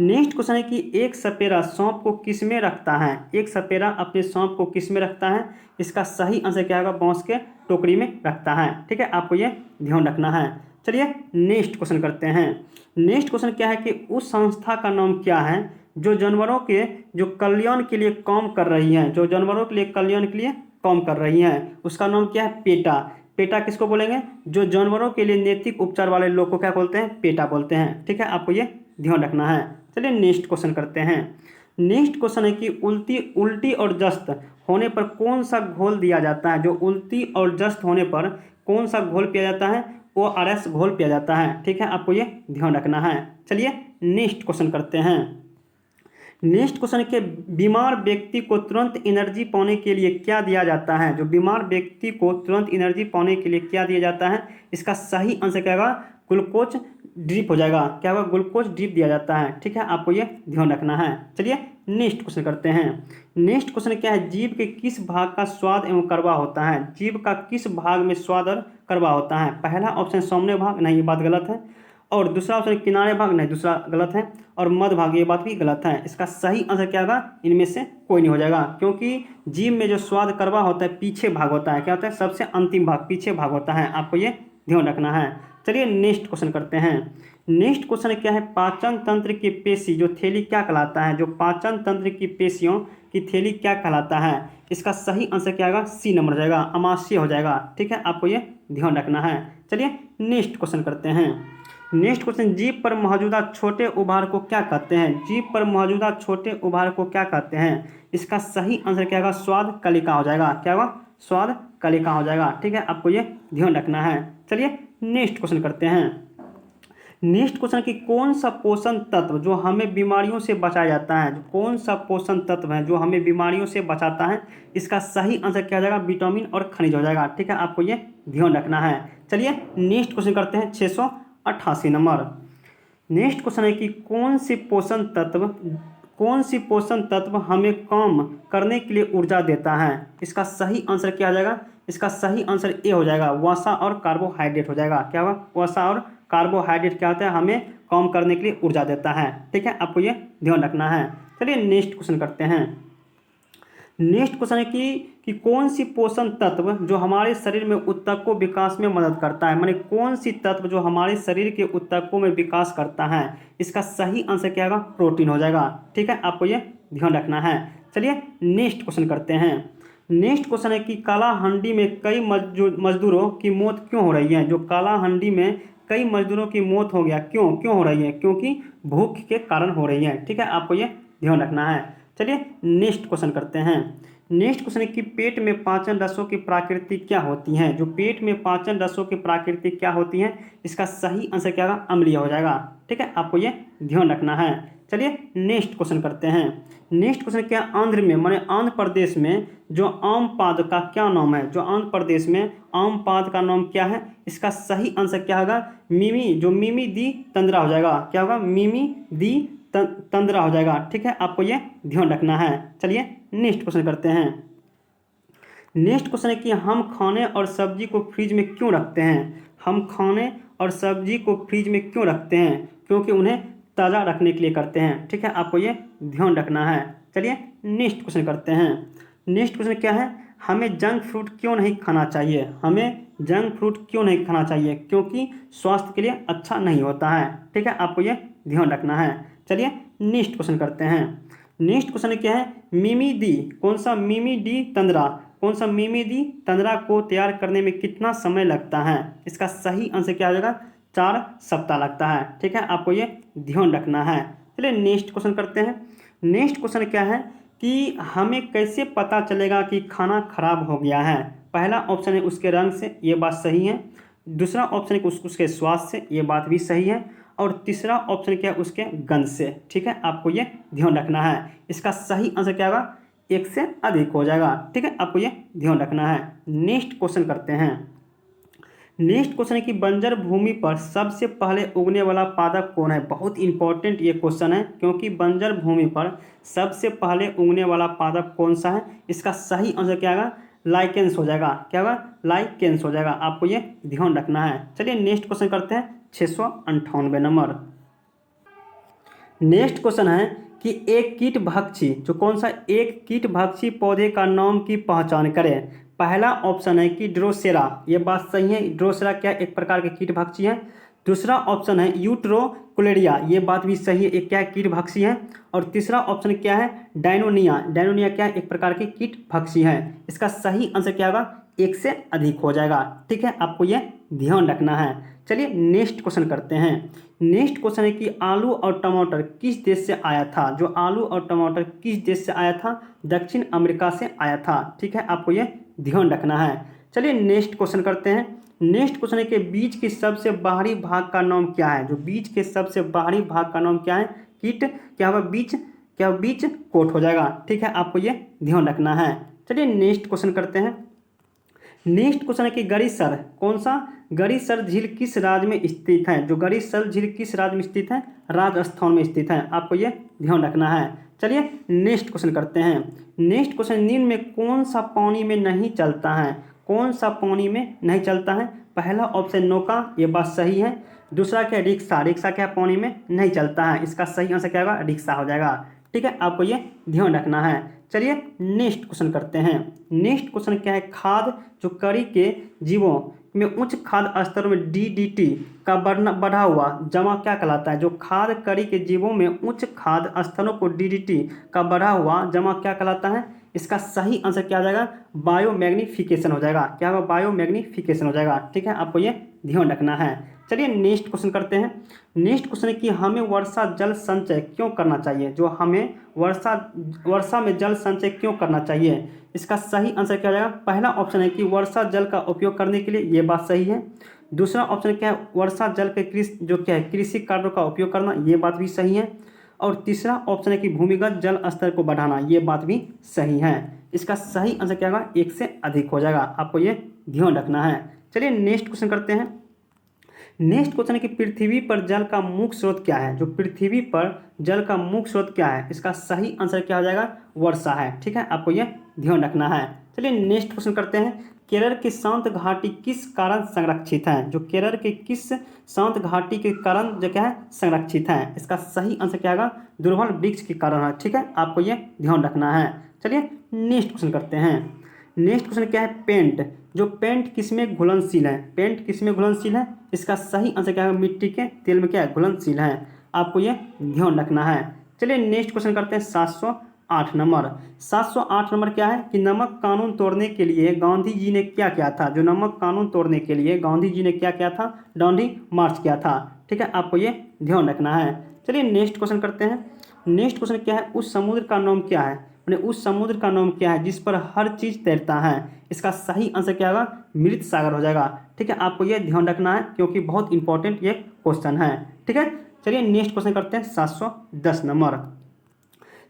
नेक्स्ट क्वेश्चन है कि एक सपेरा सांप को किस में रखता है। एक सपेरा अपने सांप को किस में रखता है, इसका सही आंसर क्या होगा, बांस के टोकरी में रखता है। ठीक है, आपको ये ध्यान रखना है। चलिए नेक्स्ट क्वेश्चन करते हैं। नेक्स्ट क्वेश्चन क्या है कि उस संस्था का नाम क्या है जो जानवरों के जो कल्याण के लिए काम कर रही है। जो जानवरों के लिए कल्याण के लिए काम कर रही है, उसका नाम क्या है, पेटा। पेटा किसको बोलेंगे, जो जानवरों के लिए नैतिक उपचार वाले लोग को क्या बोलते हैं, पेटा बोलते हैं। ठीक है, आपको ये ध्यान रखना है। चलिए नेक्स्ट क्वेश्चन करते हैं। नेक्स्ट क्वेश्चन है कि उल्टी और जस्त होने पर कौन सा घोल दिया जाता है। जो उल्टी और जस्त होने पर कौन सा घोल पिया जाता है, ORS घोल पिया जाता है। ठीक है, आपको ये ध्यान रखना है। चलिए नेक्स्ट क्वेश्चन करते हैं। नेक्स्ट क्वेश्चन के बीमार व्यक्ति को तुरंत एनर्जी पाने के लिए क्या दिया जाता है? जो बीमार व्यक्ति को तुरंत एनर्जी पाने के लिए क्या दिया जाता है? इसका सही आंसर क्या होगा? ग्लूकोज ड्रिप हो जाएगा। क्या होगा? ग्लूकोज ड्रिप दिया जाता है। ठीक है, आपको ये ध्यान रखना है। चलिए नेक्स्ट क्वेश्चन करते हैं। नेक्स्ट क्वेश्चन क्या है? जीभ के किस भाग का स्वाद एवं कड़वा होता है? जीभ का किस भाग में स्वाद और कड़वा होता है? पहला ऑप्शन सामने भाग, नहीं ये बात गलत है। और दूसरा ऑप्शन किनारे भाग, नहीं दूसरा गलत है। और मध्य भाग, ये बात भी गलत है। इसका सही आंसर क्या होगा? इनमें से कोई नहीं हो जाएगा, क्योंकि जीभ में जो स्वाद कड़वा होता है पीछे भाग होता है। क्या होता है? सबसे अंतिम भाग, पीछे भाग होता है। आपको ये ध्यान रखना है। चलिए नेक्स्ट क्वेश्चन करते हैं। नेक्स्ट क्वेश्चन क्या है? पाचन तंत्र की पेशी जो थैली क्या कहलाता है? जो पाचन तंत्र की पेशियों की थैली क्या कहलाता है? इसका सही आंसर क्या होगा? सी नंबर हो जाएगा, आमाशय हो जाएगा। ठीक है, आपको ये ध्यान रखना है। चलिए नेक्स्ट क्वेश्चन करते हैं। नेक्स्ट क्वेश्चन, जीभ पर मौजूदा छोटे उभार को क्या कहते हैं? जीभ पर मौजूदा छोटे उभार को क्या कहते हैं? इसका सही आंसर क्या होगा? स्वाद कलिका हो जाएगा। क्या होगा? स्वाद कलिका हो जाएगा। ठीक है, आपको ये ध्यान रखना है। चलिए नेक्स्ट क्वेश्चन करते हैं। नेक्स्ट क्वेश्चन की कौन सा पोषण तत्व जो हमें बीमारियों से बचाया जाता है? कौन सा पोषण तत्व है जो हमें बीमारियों से बचाता है? इसका सही आंसर क्या हो जाएगा? विटामिन और खनिज हो जाएगा। ठीक है, आपको ये ध्यान रखना है। चलिए नेक्स्ट क्वेश्चन करते हैं। 688 नंबर। नेक्स्ट क्वेश्चन है कि कौन सी पोषण तत्व हमें काम करने के लिए ऊर्जा देता है? इसका सही आंसर क्या हो जाएगा? इसका सही आंसर ए हो जाएगा, वसा और कार्बोहाइड्रेट हो जाएगा। क्या होगा? वसा और कार्बोहाइड्रेट क्या होता है? हमें काम करने के लिए ऊर्जा देता है। ठीक है, आपको ये ध्यान रखना है। चलिए नेक्स्ट क्वेश्चन करते हैं। नेक्स्ट क्वेश्चन है कि कौन सी पोषण तत्व जो हमारे शरीर में ऊतकों विकास में मदद करता है? माने कौन सी तत्व जो हमारे शरीर के ऊतकों में विकास करता है? इसका सही आंसर क्या होगा? प्रोटीन हो जाएगा। ठीक है, आपको ये ध्यान रखना है। चलिए नेक्स्ट क्वेश्चन करते हैं। नेक्स्ट क्वेश्चन है कि कालाहंडी में कई मजदूरों की मौत क्यों हो रही है? जो कालाहंडी में कई मजदूरों की मौत हो गया, क्यों हो रही है? क्योंकि भूख के कारण हो रही है। ठीक है, आपको ये ध्यान रखना है। चलिए नेक्स्ट क्वेश्चन करते हैं। नेक्स्ट क्वेश्चन है कि पेट में पाचन रसों की प्रकृति क्या होती है? जो पेट में पाचन रसों की प्रकृति क्या होती है? इसका सही आंसर क्या होगा? अम्लीय हो जाएगा। ठीक है, आपको ये ध्यान रखना है। चलिए नेक्स्ट क्वेश्चन करते हैं। नेक्स्ट क्वेश्चन क्या? आंध्र में माने आंध्र प्रदेश में जो आम पाद का क्या नाम है? जो आंध्र प्रदेश में आम पाद का नाम क्या है? इसका सही आंसर क्या होगा? मिमी दी तंद्रा हो जाएगा। क्या होगा? मिमी दी तंद्रा हो जाएगा। ठीक है, आपको ये ध्यान रखना है। चलिए नेक्स्ट क्वेश्चन करते हैं। नेक्स्ट क्वेश्चन है कि हम खाने और सब्जी को फ्रिज में क्यों रखते हैं? हम खाने और सब्जी को फ्रिज में क्यों रखते हैं? क्योंकि उन्हें ताज़ा रखने के लिए करते हैं। ठीक है, आपको ये ध्यान रखना है। चलिए नेक्स्ट क्वेश्चन करते हैं। नेक्स्ट क्वेश्चन क्या है? हमें जंक फ्रूट क्यों नहीं खाना चाहिए? हमें जंक फ्रूट क्यों नहीं खाना चाहिए? क्योंकि स्वास्थ्य के लिए अच्छा नहीं होता है। ठीक है, आपको ये ध्यान रखना है। चलिए नेक्स्ट क्वेश्चन करते हैं। नेक्स्ट क्वेश्चन क्या है? मिमी दी तंद्रा को तैयार करने में कितना समय लगता है? इसका सही आंसर क्या हो जाएगा? 4 सप्ताह लगता है। ठीक है, आपको ये ध्यान रखना है। चलिए नेक्स्ट क्वेश्चन करते हैं। नेक्स्ट क्वेश्चन क्या है कि हमें कैसे पता चलेगा कि खाना खराब हो गया है? पहला ऑप्शन है उसके रंग से, ये बात सही है। दूसरा ऑप्शन है उसके स्वाद से, ये बात भी सही है। और तीसरा ऑप्शन क्या है? उसके गंध से। ठीक है, आपको ये ध्यान रखना है। इसका सही आंसर क्या होगा? 1 से अधिक हो जाएगा। ठीक है, आपको ये ध्यान रखना है। नेक्स्ट क्वेश्चन करते हैं। नेक्स्ट क्वेश्चन है कि बंजर भूमि पर सबसे पहले उगने वाला पादप कौन है? बहुत इंपॉर्टेंट ये क्वेश्चन है, क्योंकि बंजर भूमि पर सबसे पहले उगने वाला पादप कौन सा है? इसका सही आंसर क्या होगा? लाइकेंस हो जाएगा। क्या होगा? लाइकेंस हो जाएगा। आपको ये ध्यान रखना है। चलिए नेक्स्ट क्वेश्चन करते हैं। 698 नंबर। नेक्स्ट क्वेश्चन है कि एक कीटभक्षी जो कौन सा एक कीटभक्षी पौधे का नाम की पहचान करें? पहला ऑप्शन है कि ड्रोसेरा, ये बात सही है। ड्रोसेरा क्या एक प्रकार के कीटभक्षी है। दूसरा ऑप्शन है यूट्रोकुलेरिया, ये बात भी सही है, एक क्या कीटभक्षी है। और तीसरा ऑप्शन क्या है? डायनोनिया क्या एक प्रकार की कीटभक्षी है। इसका सही आंसर क्या होगा? 1 से अधिक हो जाएगा। ठीक है, आपको ये ध्यान रखना है। चलिए नेक्स्ट क्वेश्चन करते हैं। नेक्स्ट क्वेश्चन है कि आलू और टमाटर किस देश से आया था? जो आलू और टमाटर किस देश से आया था? दक्षिण अमेरिका से आया था। ठीक है, आपको ये ध्यान रखना है। चलिए नेक्स्ट क्वेश्चन करते हैं। नेक्स्ट क्वेश्चन है कि बीज के सबसे बाहरी भाग का नाम क्या है। जो बीज के सबसे बाहरी भाग का नाम क्या है? कीट। क्या होगा? बीज। क्या बीज कोट हो जाएगा। ठीक है, आपको ये ध्यान रखना है। चलिए नेक्स्ट क्वेश्चन करते हैं। नेक्स्ट क्वेश्चन है कि गरीसर, कौन सा? गरीसर झील किस राज्य में स्थित है? जो गरीसर झील किस राज्य में स्थित है? राजस्थान में स्थित है। आपको ये ध्यान रखना है। चलिए नेक्स्ट क्वेश्चन करते हैं। नेक्स्ट क्वेश्चन, निम्न में कौन सा पानी में नहीं चलता है? कौन सा पानी में नहीं चलता है? पहला ऑप्शन नौका, ये बात सही है। दूसरा क्या? रिक्शा। रिक्शा क्या पानी में नहीं चलता है? इसका सही आंसर क्या होगा? रिक्शा हो जाएगा। ठीक है, आपको ये ध्यान रखना है। चलिए नेक्स्ट क्वेश्चन करते हैं। नेक्स्ट क्वेश्चन क्या है? खाद जो करी के जीवों में उच्च खाद्य स्तरों में डीडीटी का बढ़ा हुआ जमा क्या कहलाता है? जो खाद करी के जीवों में उच्च खाद्य स्तरों को डीडीटी का बढ़ा हुआ जमा क्या कहलाता है? इसका सही आंसर क्या आ जाएगा? बायोमैग्नीफिकेशन हो जाएगा। क्या होगा? बायोमैग्नीफिकेशन हो जाएगा। ठीक है, आपको ये ध्यान रखना है। चलिए नेक्स्ट क्वेश्चन करते हैं। नेक्स्ट क्वेश्चन है कि हमें वर्षा जल संचय क्यों करना चाहिए? जो हमें वर्षा में जल संचय क्यों करना चाहिए? इसका सही आंसर क्या हो जाएगा? पहला ऑप्शन है कि वर्षा जल का उपयोग करने के लिए, ये बात सही है। दूसरा ऑप्शन क्या है? वर्षा जल के कृषि कार्यों का उपयोग करना, ये बात भी सही है। और तीसरा ऑप्शन है कि भूमिगत जल स्तर को बढ़ाना, ये बात भी सही है। इसका सही आंसर क्या होगा? एक से अधिक हो जाएगा। आपको ये ध्यान रखना है। चलिए नेक्स्ट क्वेश्चन करते हैं। नेक्स्ट क्वेश्चन है कि पृथ्वी पर जल का मुख्य स्रोत क्या है? जो पृथ्वी पर जल का मुख्य स्रोत क्या है? इसका सही आंसर क्या हो जाएगा? वर्षा है। ठीक है, आपको यह ध्यान रखना है। चलिए नेक्स्ट क्वेश्चन करते हैं। केरल की शांत घाटी किस कारण संरक्षित है? जो केरल के किस शांत घाटी के कारण जो क्या है? संरक्षित है। इसका सही आंसर क्या होगा? दुर्बल वृक्ष के कारण है। ठीक है, आपको यह ध्यान रखना है। चलिए नेक्स्ट क्वेश्चन करते हैं। नेक्स्ट क्वेश्चन क्या है? पेंट। जो पेंट किसमें घुलनशील है? पेंट किसमें घुलनशील है? इसका सही आंसर क्या है? मिट्टी के तेल में क्या है? घुलनशील है। आपको यह ध्यान रखना है। चलिए नेक्स्ट क्वेश्चन करते हैं। 708 नंबर। 708 नंबर क्या है कि नमक कानून तोड़ने के लिए गांधी जी ने क्या किया था? जो नमक कानून तोड़ने के लिए गांधी जी ने क्या किया था? दांडी मार्च किया था। ठीक है, आपको ये ध्यान रखना है। चलिए नेक्स्ट क्वेश्चन करते हैं। नेक्स्ट क्वेश्चन क्या है? उस समुद्र का नाम क्या है? उस समुद्र का नाम क्या है जिस पर हर चीज तैरता है? इसका सही आंसर क्या होगा? मृत सागर हो जाएगा। ठीक है, आपको यह ध्यान रखना है क्योंकि बहुत इंपॉर्टेंट ये क्वेश्चन है। ठीक है, चलिए नेक्स्ट क्वेश्चन करते हैं। 710 नंबर।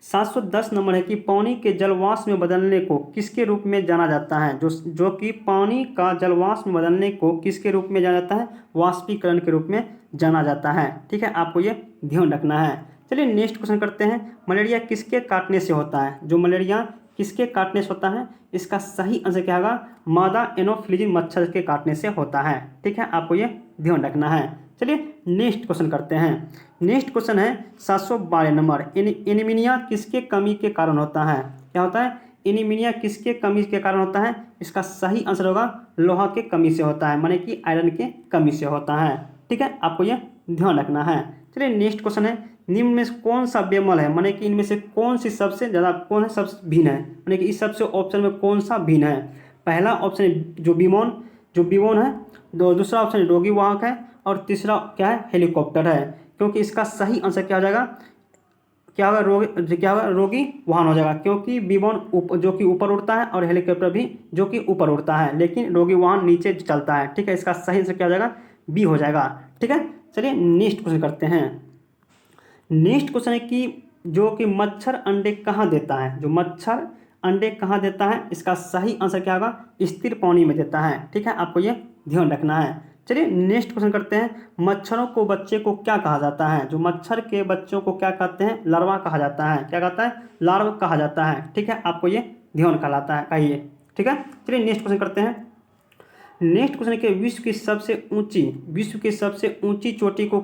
710 नंबर है कि पानी के जलवाष्प में बदलने को किसके रूप में जाना जाता है? जो कि पानी का जलवाष्प में बदलने को किसके रूप में जाना जाता है? वाष्पीकरण के रूप में जाना जाता है। ठीक है, आपको ये ध्यान रखना है। चलिए नेक्स्ट क्वेश्चन करते हैं। मलेरिया किसके काटने से होता है? जो मलेरिया किसके काटने से होता है? इसका सही आंसर क्या होगा? मादा एनोफ्लिजिन मच्छर के काटने से होता है। ठीक है, आपको ये ध्यान रखना है। चलिए नेक्स्ट क्वेश्चन करते हैं। नेक्स्ट क्वेश्चन है 712 नंबर। एनीमिया किसके कमी के कारण होता है? क्या होता है? एनीमिया किसके कमी के कारण होता है? इसका सही आंसर होगा लोहा के कमी से होता है, माने कि आयरन के कमी से होता है। ठीक है, आपको यह ध्यान रखना है। चलिए नेक्स्ट क्वेश्चन है। निम्न में कौन सा बेमल है? माने कि इनमें से कौन सी सबसे ज़्यादा कौन है सबसे भिन्न है? माने कि इस सबसे ऑप्शन में कौन सा भिन्न है? पहला ऑप्शन है जो विमान है। दूसरा ऑप्शन रोगी वाहक है। और तीसरा क्या है? हेलीकॉप्टर है। क्योंकि इसका सही आंसर क्या हो जाएगा? क्या होगा? रोगी वाहन हो जाएगा। क्योंकि विमान जो कि ऊपर उड़ता है और हेलीकॉप्टर भी जो कि ऊपर उड़ता है, लेकिन रोगी वाहन नीचे चलता है। ठीक है, इसका सही आंसर क्या हो जाएगा? बी हो जाएगा। ठीक है, चलिए नेक्स्ट क्वेश्चन करते हैं। नेक्स्ट क्वेश्चन है कि जो कि मच्छर अंडे कहाँ देता है? जो मच्छर अंडे कहाँ देता है? इसका सही आंसर क्या होगा? स्थिर पानी में देता है। ठीक है, आपको ये ध्यान रखना है। चलिए नेक्स्ट क्वेश्चन करते हैं। मच्छरों को बच्चे को क्या कहा जाता है? जो मच्छर के बच्चों को क्या कहते हैं? लार्वा कहा जाता है। क्या कहता है? लार्वा कहा जाता है। ठीक है, आपको ये ध्यान कहलाता है, कहिए। ठीक है, चलिए नेक्स्ट क्वेश्चन करते हैं। नेक्स्ट क्वेश्चन है कि विश्व की सबसे ऊंची चोटी को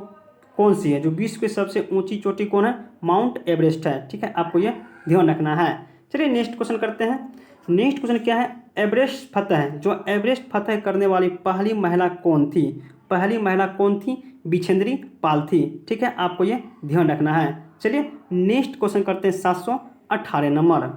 कौन सी है? जो विश्व की सबसे ऊंची चोटी कौन है? माउंट एवरेस्ट है। ठीक है, आपको ये ध्यान रखना है। चलिए नेक्स्ट क्वेश्चन करते हैं। नेक्स्ट क्वेश्चन क्या है? एवरेस्ट फतह, जो एवरेस्ट फतह करने वाली पहली महिला कौन थी? पहली महिला कौन थी? बिछेंद्री पाल थी। ठीक है, आपको ये ध्यान रखना है। चलिए नेक्स्ट क्वेश्चन करते हैं। 718 नंबर।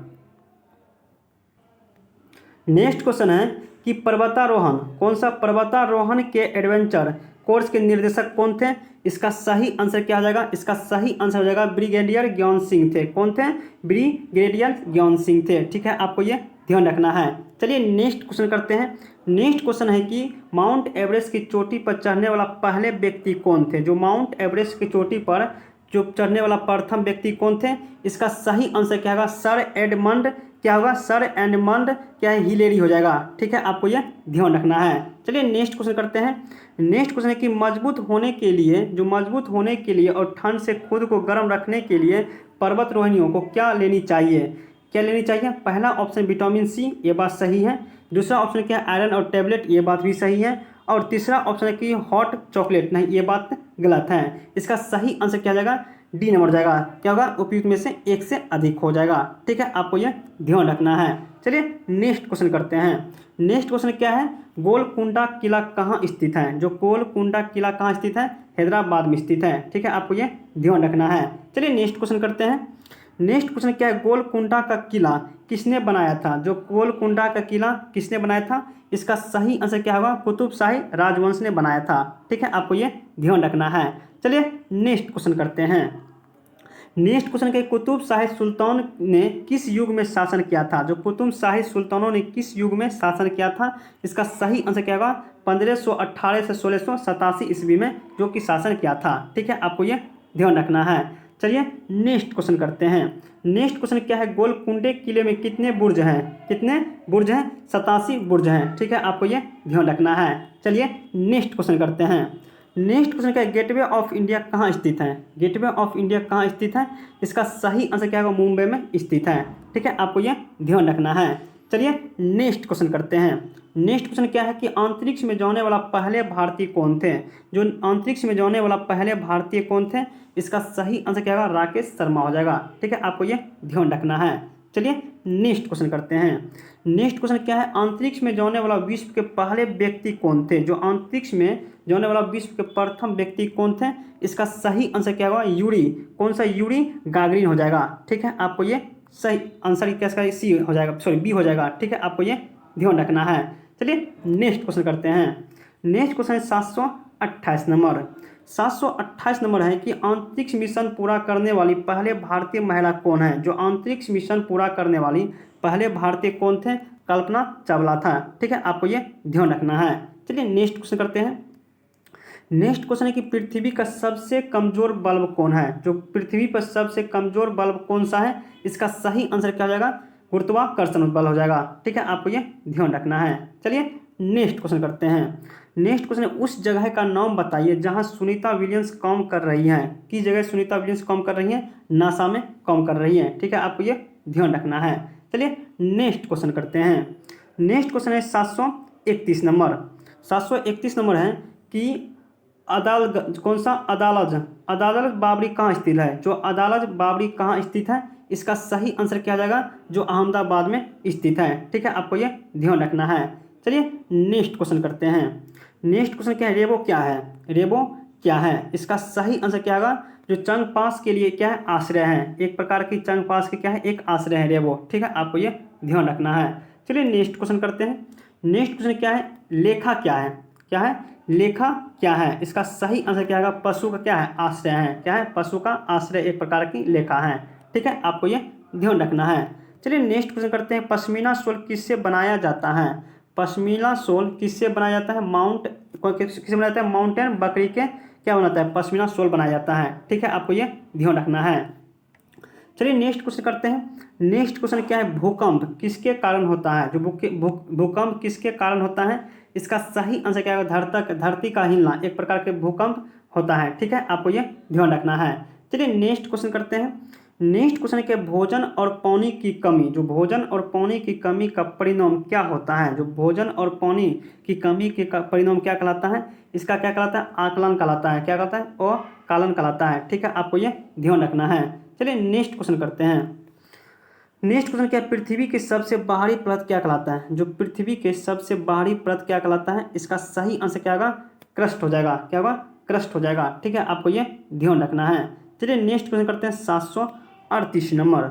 नेक्स्ट क्वेश्चन है कि पर्वतारोहण, कौन सा पर्वतारोहण के एडवेंचर कोर्स के निर्देशक कौन थे? इसका सही आंसर क्या हो जाएगा? इसका सही आंसर हो जाएगा ब्रिगेडियर ज्ञान सिंह थे। कौन थे? ब्रिगेडियर ज्ञान सिंह थे। ठीक है, आपको ये ध्यान रखना है। चलिए नेक्स्ट क्वेश्चन करते हैं। नेक्स्ट क्वेश्चन है कि माउंट एवरेस्ट की चोटी पर चढ़ने वाला पहले व्यक्ति कौन थे। जो माउंट एवरेस्ट की चोटी पर जो चढ़ने वाला प्रथम व्यक्ति कौन थे, इसका सही आंसर क्या होगा, सर एडमंड क्या होगा, सर एडमंड क्या है, हिलेरी हो जाएगा। ठीक है, आपको यह ध्यान रखना है। चलिए नेक्स्ट क्वेश्चन करते हैं। नेक्स्ट क्वेश्चन है कि मजबूत होने के लिए, जो मजबूत होने के लिए और ठंड से खुद को गर्म रखने के लिए पर्वतारोहियों को क्या लेनी चाहिए, क्या लेनी चाहिए। पहला ऑप्शन विटामिन सी, ये बात सही है। दूसरा ऑप्शन क्या है, आयरन और टेबलेट, ये बात भी सही है। और तीसरा ऑप्शन है कि हॉट चॉकलेट, नहीं ये बात गलत है। इसका सही आंसर क्या जाएगा, डी नंबर जाएगा। क्या होगा, उपयुक्त में से एक से अधिक हो जाएगा। ठीक है, आपको यह ध्यान रखना है। चलिए नेक्स्ट क्वेश्चन करते हैं। नेक्स्ट क्वेश्चन क्या है, गोलकुंडा किला कहाँ स्थित है। जो गोलकुंडा किला कहाँ स्थित है, हैदराबाद में स्थित है। ठीक है, आपको यह ध्यान रखना है। चलिए नेक्स्ट क्वेश्चन करते हैं। नेक्स्ट क्वेश्चन क्या है, गोलकुंडा का किला किसने बनाया था। जो गोलकुंडा का किला किसने बनाया था, इसका सही आंसर क्या होगा, कुतुब शाही राजवंश ने बनाया था। ठीक है, आपको ये ध्यान रखना है। चलिए नेक्स्ट क्वेश्चन करते हैं। नेक्स्ट क्वेश्चन के कुतुब शाही सुल्तान ने किस युग में शासन किया था। जो कुतुब शाही सुल्तानों ने किस युग में शासन किया था, इसका सही आंसर क्या होगा, 1518 से 1687 ईस्वी में जो कि शासन किया था। ठीक है, आपको ये ध्यान रखना है। चलिए नेक्स्ट क्वेश्चन करते हैं। नेक्स्ट क्वेश्चन क्या है, गोलकुंडे किले में कितने बुर्ज हैं, कितने बुर्ज हैं, 87 बुर्ज हैं। ठीक है, आपको ये ध्यान रखना है। चलिए नेक्स्ट क्वेश्चन करते हैं। नेक्स्ट क्वेश्चन क्या है, गेटवे ऑफ इंडिया कहाँ स्थित है। गेटवे ऑफ इंडिया कहाँ स्थित है, इसका सही आंसर क्या होगा, मुंबई में स्थित है। ठीक है, आपको ये ध्यान रखना है। चलिए नेक्स्ट क्वेश्चन करते हैं। नेक्स्ट क्वेश्चन क्या है कि अंतरिक्ष में जाने वाला पहले भारतीय कौन थे। जो अंतरिक्ष में जाने वाला पहले भारतीय कौन थे, इसका सही आंसर क्या होगा, राकेश शर्मा हो जाएगा। ठीक है, आपको ये ध्यान रखना है। चलिए नेक्स्ट क्वेश्चन करते हैं। नेक्स्ट क्वेश्चन क्या है, अंतरिक्ष में जाने वाला विश्व के पहले व्यक्ति कौन थे। जो अंतरिक्ष में जाने वाला विश्व के प्रथम व्यक्ति कौन थे, इसका सही आंसर क्या होगा, यूरी, कौन सा, यूरी गागरिन हो जाएगा। ठीक है, आपको ये सही आंसर क्या इसका सी हो जाएगा, सॉरी बी हो जाएगा। ठीक है, आपको ये ध्यान रखना है। चलिए नेक्स्ट क्वेश्चन करते हैं। नेक्स्ट क्वेश्चन है 728 नंबर। 728 नंबर है कि अंतरिक्ष मिशन पूरा करने वाली पहले भारतीय महिला कौन है। जो अंतरिक्ष मिशन पूरा करने वाली पहले भारतीय कौन थे, कल्पना चावला था। ठीक है, आपको ये ध्यान रखना है। चलिए नेक्स्ट क्वेश्चन करते हैं। नेक्स्ट क्वेश्चन है कि पृथ्वी का सबसे कमजोर बल्ब कौन है। जो पृथ्वी पर सबसे कमजोर बल्ब कौन सा है, इसका सही आंसर क्या हो जाएगा, गुरुत्वाकर्षण बल हो जाएगा। ठीक है, आपको ये ध्यान रखना है। चलिए नेक्स्ट क्वेश्चन करते हैं। नेक्स्ट क्वेश्चन है, उस जगह का नाम बताइए जहां सुनीता विलियम्स काम कर रही हैं। किस जगह सुनीता विलियम्स काम कर रही हैं, नासा में काम कर रही हैं। ठीक है, आपको ये ध्यान रखना है। चलिए नेक्स्ट क्वेश्चन करते हैं। नेक्स्ट क्वेश्चन है 731 नंबर। 731 नंबर है कि अदालत, कौन सा, अदालत बाबरी कहाँ स्थित है। जो अदालत बाबरी कहाँ स्थित है, इसका सही आंसर क्या आ जाएगा, जो अहमदाबाद में स्थित है। ठीक है, आपको ये ध्यान रखना है। चलिए नेक्स्ट क्वेश्चन करते हैं। नेक्स्ट क्वेश्चन क्या है, रेबो क्या है, रेबो क्या है, इसका सही आंसर क्या होगा, जो चंग पास के लिए क्या है, आश्रय है। एक प्रकार की चंग पास के क्या है, एक आश्रय है रेबो। ठीक है, आपको ये ध्यान रखना है। चलिए नेक्स्ट क्वेश्चन करते हैं। नेक्स्ट क्वेश्चन क्या है, लेखा क्या है, क्या है, लेखा क्या है, इसका सही आंसर क्या होगा, पशु का क्या है, आश्रय है। क्या है, पशु का आश्रय एक प्रकार की लेखा है। ठीक है, आपको ये ध्यान रखना है। चलिए नेक्स्ट क्वेश्चन करते हैं। पश्मीना शॉल किससे बनाया जाता है। पश्मीना शॉल किससे बनाया जाता है, किससे बनाया जाता है, माउंटेन बकरी के क्या बनाता है, पश्मीना शॉल बनाया जाता है। ठीक है, आपको ये ध्यान रखना है। चलिए नेक्स्ट क्वेश्चन करते हैं। नेक्स्ट क्वेश्चन क्या है, भूकंप किसके कारण होता है। जो भूकंप किसके कारण होता है, इसका सही आंसर क्या होगा, धरती का हिलना एक प्रकार के भूकंप होता है। ठीक है, आपको ये ध्यान रखना है। चलिए नेक्स्ट क्वेश्चन करते हैं। नेक्स्ट क्वेश्चन के भोजन और पानी की कमी, जो भोजन और पानी की कमी का परिणाम क्या होता है। जो भोजन और पानी की कमी के परिणाम क्या कहलाता है, इसका क्या कहलाता है, आकलन कहलाता है। क्या कहलाता है, और कालन कहलाता है। ठीक है, आपको ये ध्यान रखना है। चलिए नेक्स्ट क्वेश्चन करते हैं। नेक्स्ट क्वेश्चन क्या है, पृथ्वी की सबसे बाहरी परत क्या कहलाता है। जो पृथ्वी के सबसे बाहरी परत क्या कहलाता है, इसका सही आंसर क्या होगा, क्रस्ट हो जाएगा। क्या होगा, क्रस्ट हो जाएगा। ठीक है, आपको ये ध्यान रखना है। चलिए नेक्स्ट क्वेश्चन करते हैं। 738 नंबर।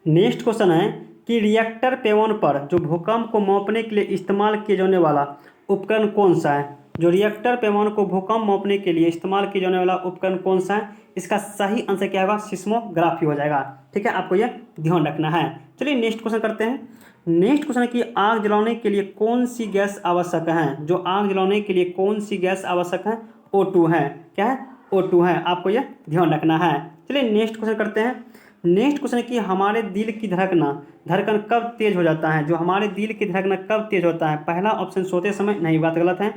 नेक्स्ट क्वेश्चन है कि रिएक्टर पैमाने पर जो भूकंप को मापने के लिए इस्तेमाल किए जाने वाला उपकरण कौन सा है। जो रिएक्टर पैमाने को भूकंप मापने के लिए इस्तेमाल किए जाने वाला उपकरण कौन सा है, इसका सही आंसर क्या होगा, सिस्मोग्राफी हो जाएगा। ठीक है, आपको यह ध्यान रखना है। चलिए नेक्स्ट क्वेश्चन करते हैं। नेक्स्ट क्वेश्चन है कि आग जलाने के लिए कौन सी गैस आवश्यक है? जो आग जलाने के लिए कौन सी गैस आवश्यक है? O2 है। क्या है? O2 है। आपको यह ध्यान रखना है। चलिए नेक्स्ट क्वेश्चन करते हैं। नेक्स्ट क्वेश्चन है कि हमारे दिल की धड़कन कब तेज हो जाता है? जो हमारे दिल की धड़कन कब तेज होता है? पहला ऑप्शन सोते समय, नहीं, बात गलत है।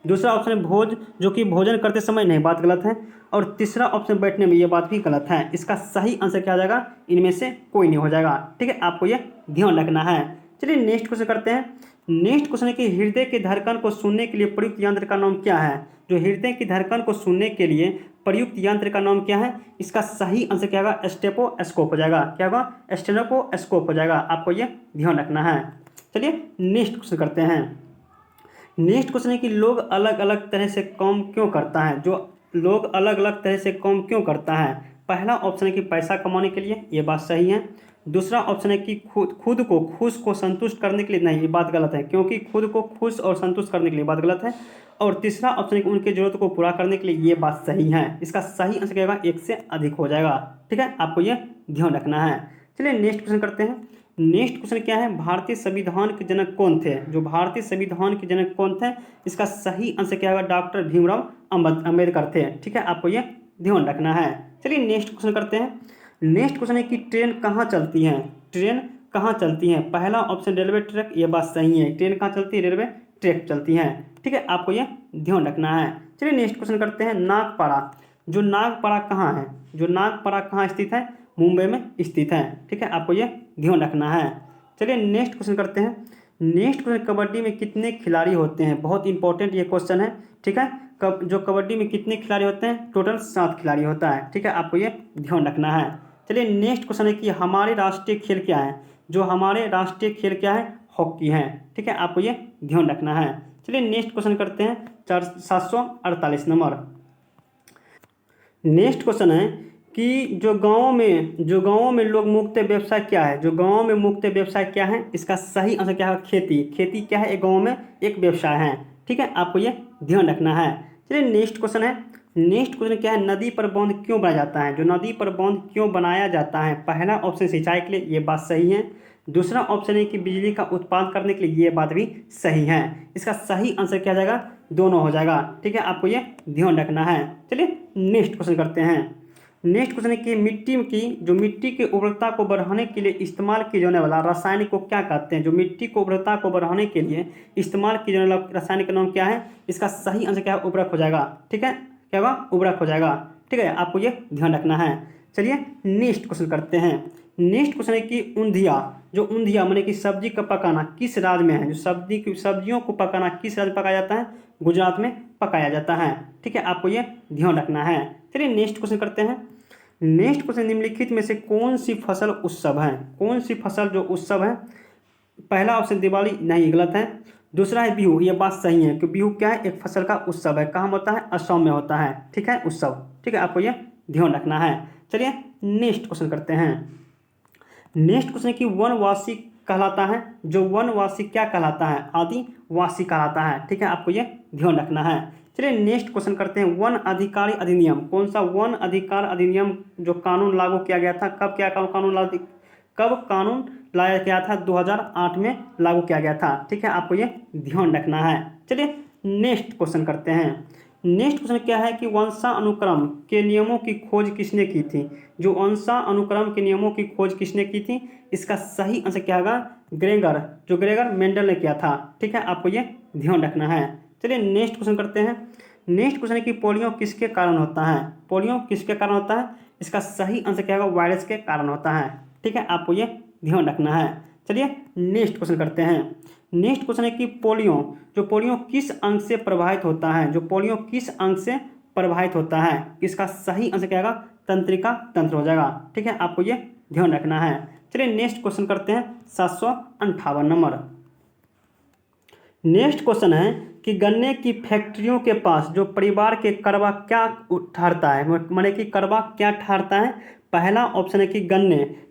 दूसरा ऑप्शन भोजन करते समय, नहीं, बात गलत है। और तीसरा ऑप्शन बैठने में, ये बात भी गलत है। इसका सही आंसर क्या हो जाएगा? इनमें से कोई नहीं हो जाएगा। ठीक है, आपको ये ध्यान रखना है। चलिए नेक्स्ट क्वेश्चन करते हैं। नेक्स्ट क्वेश्चन है कि हृदय की धड़कन को सुनने के लिए प्रयुक्त यंत्र का नाम क्या है? जो हृदय की धड़कन को सुनने के लिए प्रयुक्त यंत्र का नाम क्या है? इसका सही आंसर क्या होगा? स्टेथोस्कोप हो जाएगा। क्या होगा? स्टेथोस्कोप हो जाएगा। आपको ये ध्यान रखना है। चलिए नेक्स्ट क्वेश्चन करते हैं। नेक्स्ट क्वेश्चन है कि लोग अलग अलग तरह से काम क्यों करता है? जो लोग अलग अलग तरह से काम क्यों करता है? पहला ऑप्शन है कि पैसा कमाने के लिए, ये बात सही है। दूसरा ऑप्शन है कि खुद को खुश को संतुष्ट करने के लिए, नहीं, ये बात गलत है, क्योंकि खुद को खुश और संतुष्ट करने के लिए, बात गलत है। और तीसरा ऑप्शन है कि उनकी जरूरत को पूरा करने के लिए, ये बात सही है। इसका सही आंसर क्या होगा? एक से अधिक हो जाएगा। ठीक है, आपको ये ध्यान रखना है। चलिए नेक्स्ट क्वेश्चन करते हैं। नेक्स्ट क्वेश्चन क्या है? भारतीय संविधान के जनक कौन थे? जो भारतीय संविधान के जनक कौन थे? इसका सही आंसर क्या होगा? डॉक्टर भीमराव अम्बेडकर थे। ठीक है, आपको ये ध्यान रखना है। चलिए नेक्स्ट क्वेश्चन करते हैं। नेक्स्ट क्वेश्चन है कि ट्रेन कहाँ चलती है? ट्रेन कहाँ चलती है? पहला ऑप्शन रेलवे ट्रैक, ये बात सही है। ट्रेन कहाँ चलती है? रेलवे ट्रैक चलती है। ठीक है, आपको ये ध्यान रखना है। चलिए नेक्स्ट क्वेश्चन करते हैं। नागपाड़ा, जो नागपाड़ा कहाँ है? जो नागपाड़ा कहाँ स्थित है? मुंबई में स्थित है। ठीक है, आपको ये ध्यान रखना है। चलिए नेक्स्ट क्वेश्चन करते हैं। नेक्स्ट क्वेश्चन, कबड्डी में कितने खिलाड़ी होते हैं? बहुत इंपॉर्टेंट ये क्वेश्चन है। ठीक है, जो कबड्डी में कितने खिलाड़ी होते हैं? टोटल 7 खिलाड़ी होता है। ठीक है, आपको ये ध्यान रखना है। चलिए नेक्स्ट क्वेश्चन है कि हमारे राष्ट्रीय खेल क्या है? जो हमारे राष्ट्रीय खेल क्या है? हॉकी है। ठीक है, आपको ये ध्यान रखना है। चलिए नेक्स्ट क्वेश्चन करते हैं। 748 नंबर। नेक्स्ट क्वेश्चन है कि जो गाँव में लोग मुख्य व्यवसाय क्या है? जो गाँव में मुख्य व्यवसाय क्या है? इसका सही आंसर क्या है? खेती। खेती क्या है? एक गाँव में एक व्यवसाय है। ठीक है, आपको ये ध्यान रखना है। चलिए नेक्स्ट क्वेश्चन है। नेक्स्ट क्वेश्चन क्या है? नदी पर बांध क्यों बनाया जाता है? जो नदी पर बांध क्यों बनाया जाता है? पहला ऑप्शन सिंचाई के लिए, ये बात सही है। दूसरा ऑप्शन है कि बिजली का उत्पादन करने के लिए, ये बात भी सही है। इसका सही आंसर क्या जाएगा? दोनों हो जाएगा। ठीक है, आपको ये ध्यान रखना है। चलिए नेक्स्ट क्वेश्चन करते हैं। नेक्स्ट क्वेश्चन है कि मिट्टी की उर्वरता को बढ़ाने के लिए इस्तेमाल किए जाने वाला रासायनिक को क्या कहते हैं? जो मिट्टी को उर्वरता को बढ़ाने के लिए इस्तेमाल किए जाने वाला रासायनिक का नाम क्या है? इसका सही आंसर क्या है? उर्वरक हो जाएगा। ठीक है, क्या होगा? उर्वरक हो जाएगा। ठीक है, आपको ये ध्यान रखना है। चलिए नेक्स्ट क्वेश्चन करते हैं। नेक्स्ट क्वेश्चन है कि ऊंधिया माने कि सब्जी का पकाना किस राज्य में है? जो सब्जियों को पकाना किस राज्य में पकाया जाता है? गुजरात में पकाया जाता है। ठीक है, आपको ये ध्यान रखना है। चलिए नेक्स्ट क्वेश्चन करते हैं। नेक्स्ट क्वेश्चन, निम्नलिखित में से कौन सी फसल उत्सव है? कौन सी फसल जो उत्सव है? पहला ऑप्शन दिवाली, नहीं, गलत है। दूसरा है बिहू, ये बात सही है कि बिहू क्या है? एक फसल का उत्सव है। कहाँ होता है? असम में होता है। ठीक है, उत्सव। ठीक है, आपको ये ध्यान रखना है। चलिए नेक्स्ट क्वेश्चन करते हैं। नेक्स्ट क्वेश्चन है कि वनवासी कहलाता है। जो वनवासी क्या कहलाता है? आदिवासी कहलाता है। ठीक है, आपको ये ध्यान रखना है। चलिए नेक्स्ट क्वेश्चन करते हैं। वन अधिकारी अधिनियम, कौन सा वन अधिकार अधिनियम जो कानून लागू किया गया था? कब कानून लाया गया था? 2008 में लागू किया गया था। ठीक है, आपको ये ध्यान रखना है। चलिए नेक्स्ट क्वेश्चन करते हैं। नेक्स्ट क्वेश्चन क्या है कि वंशानुक्रम के नियमों की खोज किसने की थी? जो वंशानुक्रम के नियमों की खोज किसने की थी? इसका सही आंसर क्या होगा? ग्रेगर मेंडल ने किया था। ठीक है, आपको ये ध्यान रखना है। चलिए नेक्स्ट क्वेश्चन करते हैं। नेक्स्ट क्वेश्चन है कि पोलियो किसके कारण होता है? पोलियो किसके कारण होता है? इसका सही आंसर क्या होगा? वायरस के कारण होता है। ठीक है, आपको ये ध्यान रखना है। चलिए नेक्स्ट क्वेश्चन करते हैं। नेक्स्ट क्वेश्चन है कि पोलियो किस अंग से प्रभावित होता है? जो पोलियो किस अंग से प्रभावित होता है? इसका सही आंसर क्या होगा? तंत्रिका तंत्र हो जाएगा। ठीक है, आपको ये ध्यान रखना है। चलिए नेक्स्ट क्वेश्चन करते हैं। 758 नंबर। नेक्स्ट क्वेश्चन है कि गन्ने की फैक्ट्रियों के पास जो परिवार के कड़वा क्या ठहरता है? माने कि कड़वा क्या ठहरता है? पहला ऑप्शन है कि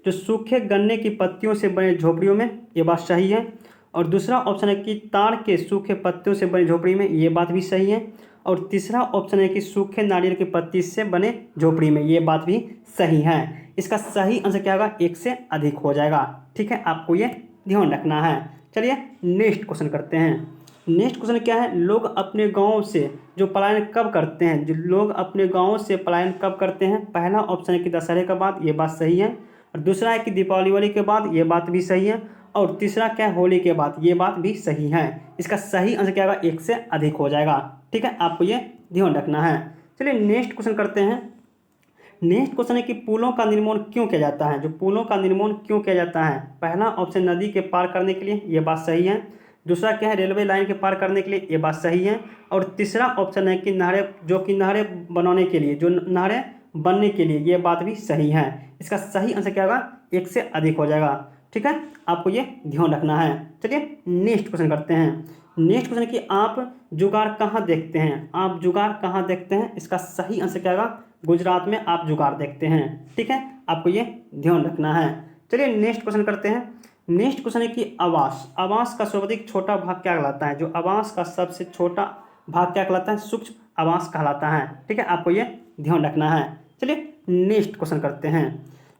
जो सूखे गन्ने की पत्तियों से बने झोपड़ियों में, ये बात सही है। और दूसरा ऑप्शन है कि ताड़ के सूखे पत्तियों से बनी झोपड़ी में, ये बात भी सही है। और तीसरा ऑप्शन है कि सूखे नारियल की पत्ती से बने झोपड़ी में, ये बात भी सही है। इसका सही आंसर क्या होगा, 1 से अधिक हो जाएगा। ठीक है, आपको ये ध्यान रखना है। चलिए नेक्स्ट क्वेश्चन करते हैं। नेक्स्ट क्वेश्चन क्या है, लोग अपने गांव से जो पलायन कब करते हैं, जो लोग अपने गांव से पलायन कब करते हैं। पहला ऑप्शन है कि दशहरे के बाद, ये बात सही है। और दूसरा है कि दीपावली के बाद, ये बात भी सही है। और तीसरा क्या है, होली के बाद, ये बात भी सही है। इसका सही आंसर क्या होगा, 1 से अधिक हो जाएगा। ठीक है, आपको ये ध्यान रखना है। चलिए नेक्स्ट क्वेश्चन करते हैं। नेक्स्ट क्वेश्चन है कि पुलों का निर्माण क्यों किया जाता है, जो पुलों का निर्माण क्यों किया जाता है। पहला ऑप्शन नदी के पार करने के लिए, ये बात सही है। दूसरा क्या है, रेलवे लाइन के पार करने के लिए, ये बात सही है। और तीसरा ऑप्शन है कि नहरें बनाने के लिए, जो नहरें बनने के लिए, ये बात भी सही है। इसका सही आंसर क्या होगा, 1 से अधिक हो जाएगा। ठीक है, आपको ये ध्यान रखना है। चलिए नेक्स्ट क्वेश्चन करते हैं। नेक्स्ट क्वेश्चन कि आप जुगाड़ कहाँ देखते हैं, आप जुगाड़ कहाँ देखते हैं। इसका सही आंसर क्या होगा, गुजरात में आप जुगाड़ देखते हैं। ठीक है, आपको ये ध्यान रखना है। चलिए नेक्स्ट क्वेश्चन करते हैं। नेक्स्ट क्वेश्चन है कि आवास, आवास का सर्वाधिक छोटा भाग क्या कहलाता है, जो आवास का सबसे छोटा भाग क्या कहलाता है, सूक्ष्म आवास कहलाता है। ठीक है, आपको ये ध्यान रखना है। चलिए नेक्स्ट क्वेश्चन करते हैं।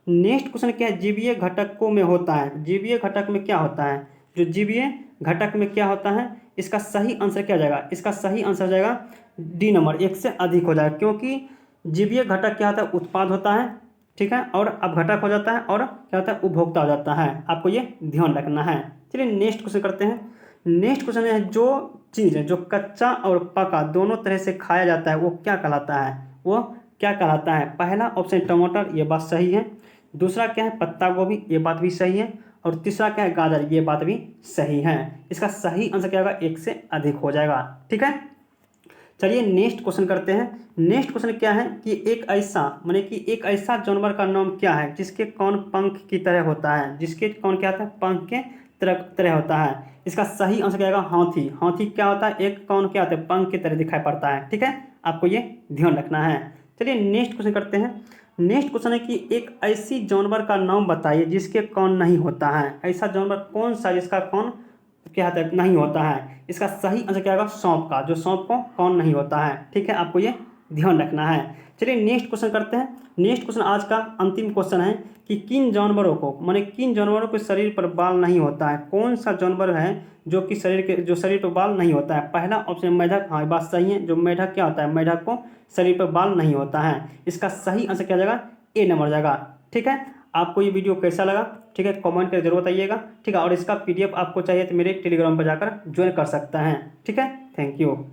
नेक्स्ट क्वेश्चन क्या है, जीवीय घटकों में होता है, जीवीय घटक में क्या होता है, जो जीवीय घटक में क्या होता है। इसका सही आंसर क्या जाएगा, इसका सही आंसर जाएगा डी नंबर, 1 से अधिक हो जाएगा। क्योंकि जीवीय घटक क्या होता है, उत्पाद होता है। ठीक है, और अपघटक हो जाता है, और क्या होता है, उपभोक्ता हो जाता है। आपको ये ध्यान रखना है। चलिए नेक्स्ट क्वेश्चन करते हैं। नेक्स्ट क्वेश्चन है, जो चीज़ है जो कच्चा और पका दोनों तरह से खाया जाता है, वो क्या कहलाता है, वो क्या कहलाता है। पहला ऑप्शन टमाटर, ये बात सही है। दूसरा क्या है, पत्ता गोभी, ये बात भी सही है। और तीसरा क्या है, गाजर, ये बात भी सही है। इसका सही आंसर क्या होगा, 1 से अधिक हो जाएगा। ठीक है, चलिए नेक्स्ट क्वेश्चन करते हैं। नेक्स्ट क्वेश्चन क्या है कि एक ऐसा जानवर का नाम क्या है जिसके कान पंख की तरह होता है, जिसके कान क्या होता है, पंख के तरह होता है। इसका सही आंसर क्या होगा, हाथी। हाथी क्या होता है, एक कान क्या होता है, पंख की तरह दिखाई पड़ता है। ठीक है, आपको ये ध्यान रखना है। चलिए नेक्स्ट क्वेश्चन करते हैं। नेक्स्ट क्वेश्चन है कि एक ऐसी जानवर का नाम बताइए जिसके कान नहीं होता है। ऐसा जानवर कौन सा जिसका कान क्या होता है, नहीं होता है। इसका सही आंसर क्या होगा, सांप का, जो सांप को कान नहीं होता है। ठीक है, आपको ये ध्यान रखना है। चलिए नेक्स्ट क्वेश्चन करते हैं। नेक्स्ट क्वेश्चन आज का अंतिम क्वेश्चन है कि किन जानवरों के शरीर पर बाल नहीं होता है। कौन सा जानवर है जो कि शरीर पर बाल नहीं होता है। पहला ऑप्शन मेढक, हाँ बात सही है। जो मेढक क्या होता है, मेढक को शरीर पर बाल नहीं होता है। इसका सही आंसर क्या जाएगा, ए नंबर जाएगा। ठीक है, आपको ये वीडियो कैसा लगा, ठीक है, कमेंट करके जरूर बताइएगा। ठीक है, और इसका PDF आपको चाहिए तो मेरे टेलीग्राम पर जाकर ज्वाइन कर सकते हैं। ठीक है, थैंक यू।